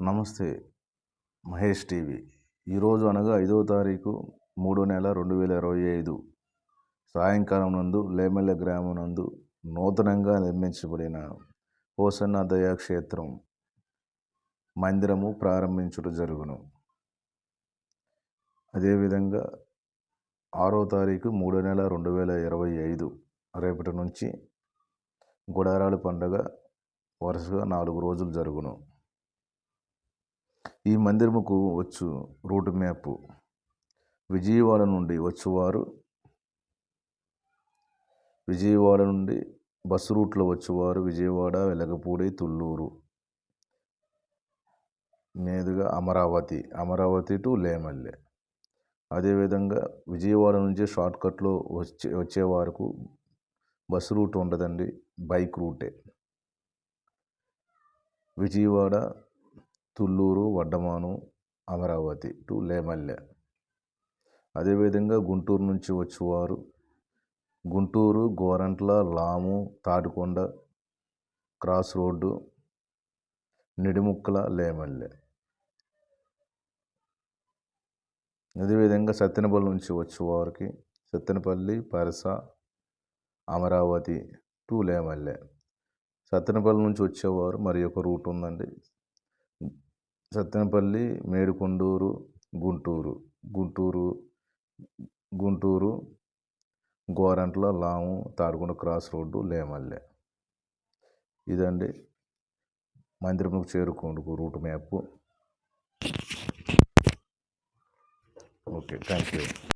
నమస్తే. మహేష్ టీవీ. ఈరోజు అనగా 5వ తారీఖు 3వ నెల 2025 సాయంకాలం నందు లేమల్లె గ్రామం నందు నూతనంగా నిర్మించబడిన హోసన్న దయాక్షేత్రం మందిరము ప్రారంభించుట జరుగును. అదేవిధంగా 6వ తారీఖు 3వ నెల 2025 రేపటి నుంచి గుడారాల పండుగ వరుసగా 4 రోజులు జరుగును. ఈ మందిరముకు వచ్చు రూట్ మ్యాప్ విజయవాడ నుండి బస్సు రూట్లో వచ్చేవారు విజయవాడ, వెలగపూడి, తుళ్ళూరు మీదుగా అమరావతి టు లేమల్లె. అదేవిధంగా విజయవాడ నుంచి షార్ట్కట్లో వచ్చే వరకు బస్సు రూట్ ఉండదండి, బైక్ రూటే. విజయవాడ, తుళ్ళూరు, వడ్డమాను, అమరావతి టు లేమల్లె. అదేవిధంగా గుంటూరు నుంచి వచ్చేవారు గుంటూరు, గోరంట్ల, లాము, తాటికొండ క్రాస్ రోడ్డు, నిడిముక్కల, లేమల్లె. అదేవిధంగా సత్తెనపల్లి నుంచి వచ్చేవారికి సత్తెనపల్లి, పరస, అమరావతి టు లేమల్లె. సత్తెనపల్లి నుంచి వచ్చేవారు మరి ఒక రూట్ ఉందండి, సత్తెనపల్లి, మేడికొండూరు, గుంటూరు, గోరంట్ల, లాము, తాడికొండ క్రాస్ రోడ్డు, లేమల్లె. ఇదండి మందిరంకు చేరుకోండుకు route map. Okay, thank you.